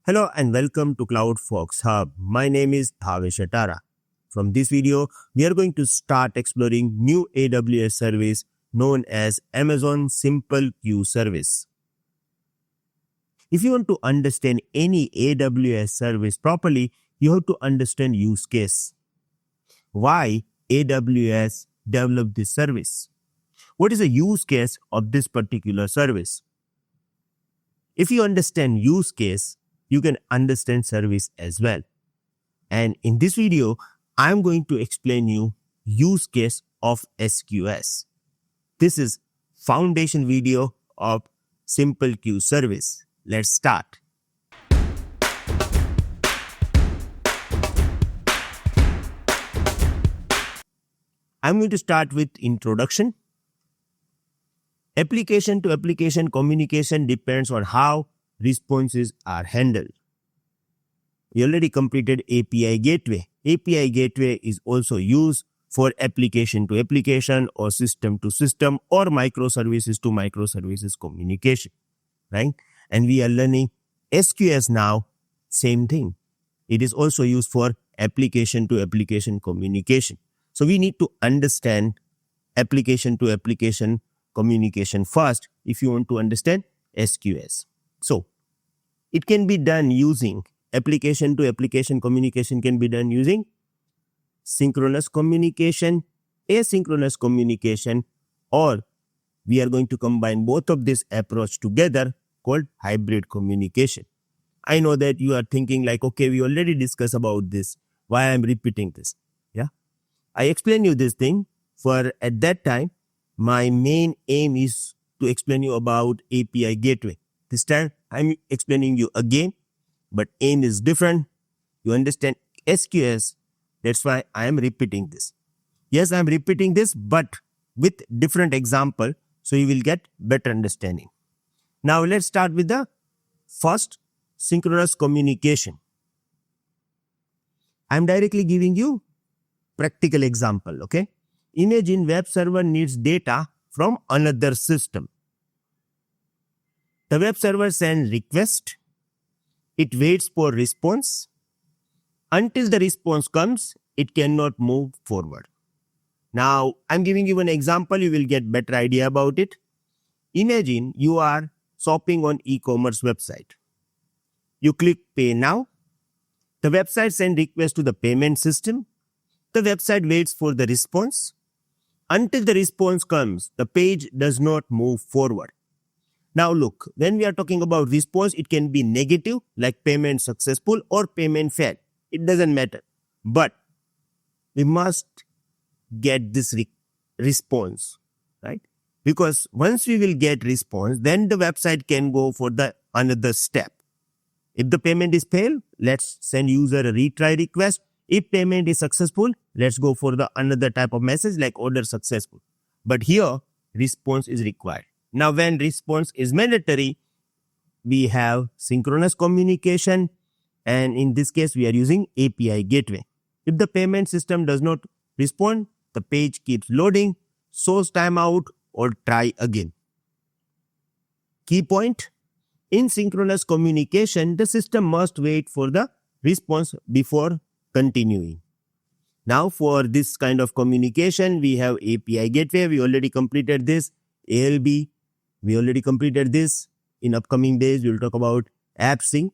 Hello and welcome to CloudFox Hub. My name is Bhavesh Atara. From this video, we are going to start exploring new AWS service known as Amazon Simple Queue Service. If you want to understand any AWS service properly, you have to understand use case. Why AWS developed this service? What is the use case of this particular service? If you understand use case, you can understand service as well. And in this video, I'm going to explain you use case of SQS. This is foundation video of Simple Queue Service. Let's start. I'm going to start with introduction. Application to application communication depends on how responses are handled. We already completed API gateway. API gateway is also used for application to application or system to system or microservices to microservices communication, right? And we are learning SQS now, same thing. It is also used for application to application communication. So we need to understand application to application communication first if you want to understand SQS. So it can be done using application to application communication can be done using synchronous communication, asynchronous communication, or we are going to combine both of this approach together called hybrid communication. I know that you are thinking like, okay, we already discussed about this. Why I'm repeating this? Yeah, I explained you this thing for at that time. My main aim is to explain you about API gateway. This time I'm explaining you again, but aim is different. You understand SQS. That's why I am repeating this. Yes, I'm repeating this, but with different example, so you will get better understanding. Now let's start with the first synchronous communication. I'm directly giving you practical example, okay? Imagine web server needs data from another system. The web server sends request. It waits for response. Until the response comes, it cannot move forward. Now, I'm giving you an example. You will get better idea about it. Imagine you are shopping on e-commerce website. You click Pay Now. The website sends request to the payment system. The website waits for the response. Until the response comes, the page does not move forward. Now look, when we are talking about response, it can be negative like payment successful or payment failed. It doesn't matter. But we must get this response, right? Because once we will get response, then the website can go for the another step. If the payment is failed, let's send user a retry request. If payment is successful, let's go for the another type of message like order successful. But here, response is required. Now, when response is mandatory, we have synchronous communication. And in this case, we are using API gateway. If the payment system does not respond, the page keeps loading, shows timeout, or try again. Key point, in synchronous communication, the system must wait for the response before continuing. Now for this kind of communication, we have API gateway. We already completed this. ALB, we already completed this. In upcoming days, we will talk about app sync.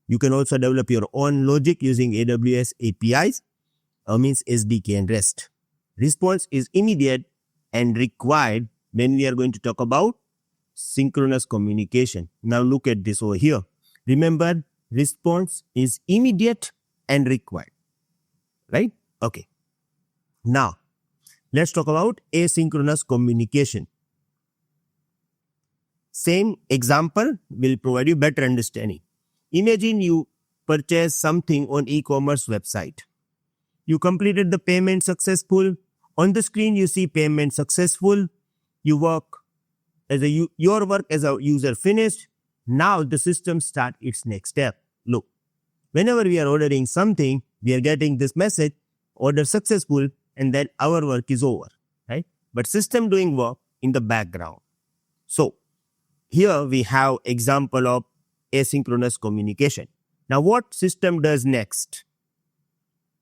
You can also develop your own logic using AWS APIs, means SDK and REST. Response is immediate and required when we are going to talk about synchronous communication. Now look at this over here. Remember, response is immediate and required, right? Okay. Now, let's talk about asynchronous communication. Same example will provide you better understanding. Imagine you purchase something on e-commerce website. You completed the payment successful. On the screen, you see payment successful. Your work as a user finished. Now the system starts its next step. Look. Whenever we are ordering something, we are getting this message, order successful, and then our work is over, right? But system doing work in the background. So here we have example of asynchronous communication. Now, what system does next?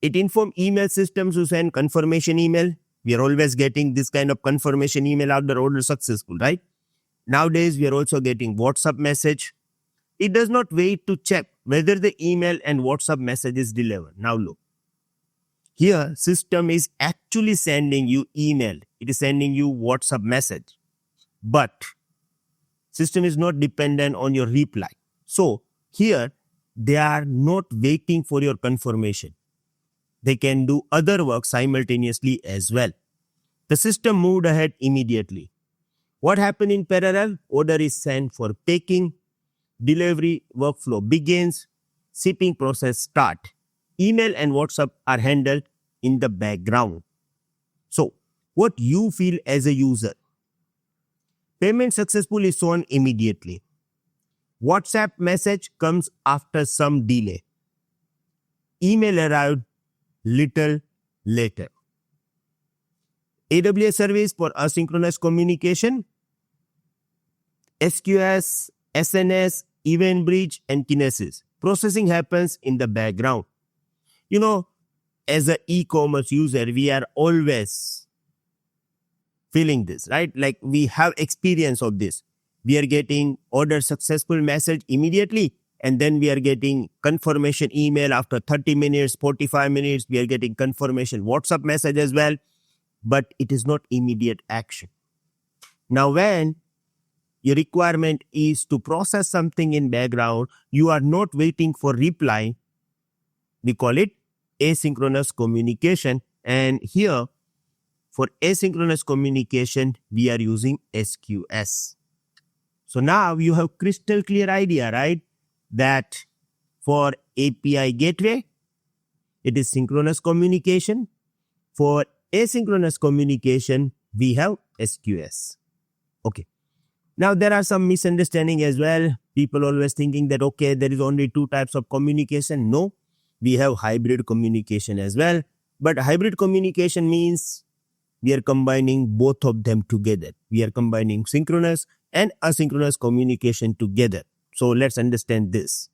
It informs email systems to send confirmation email. We are always getting this kind of confirmation email out the order successful, right? Nowadays, we are also getting WhatsApp message. It does not wait to check whether the email and WhatsApp message is delivered. Now look. Here, system is actually sending you email. It is sending you WhatsApp message. But system is not dependent on your reply. So here, they are not waiting for your confirmation. They can do other work simultaneously as well. The system moved ahead immediately. What happened in parallel? Order is sent for packing. Delivery workflow begins. Shipping process start. Email and WhatsApp are handled in the background. So, what you feel as a user? Payment successful is shown immediately. WhatsApp message comes after some delay. Email arrived little later. AWS service for asynchronous communication, SQS, SNS, EventBridge, and Kinesis. Processing happens in the background. You know, as an e-commerce user, we are always feeling this, right? Like we have experience of this. We are getting order successful message immediately, and then we are getting confirmation email after 30 minutes, 45 minutes. We are getting confirmation WhatsApp message as well, but it is not immediate action. Now, when your requirement is to process something in background, you are not waiting for reply. We call it asynchronous communication. And here, for asynchronous communication, we are using SQS. So now you have crystal clear idea, right? That for API gateway, it is synchronous communication. For asynchronous communication, we have SQS. Okay. Now there are some misunderstanding as well. People always thinking that, okay, there is only two types of communication. No, we have hybrid communication as well. But hybrid communication means we are combining both of them together. We are combining synchronous and asynchronous communication together. So let's understand this.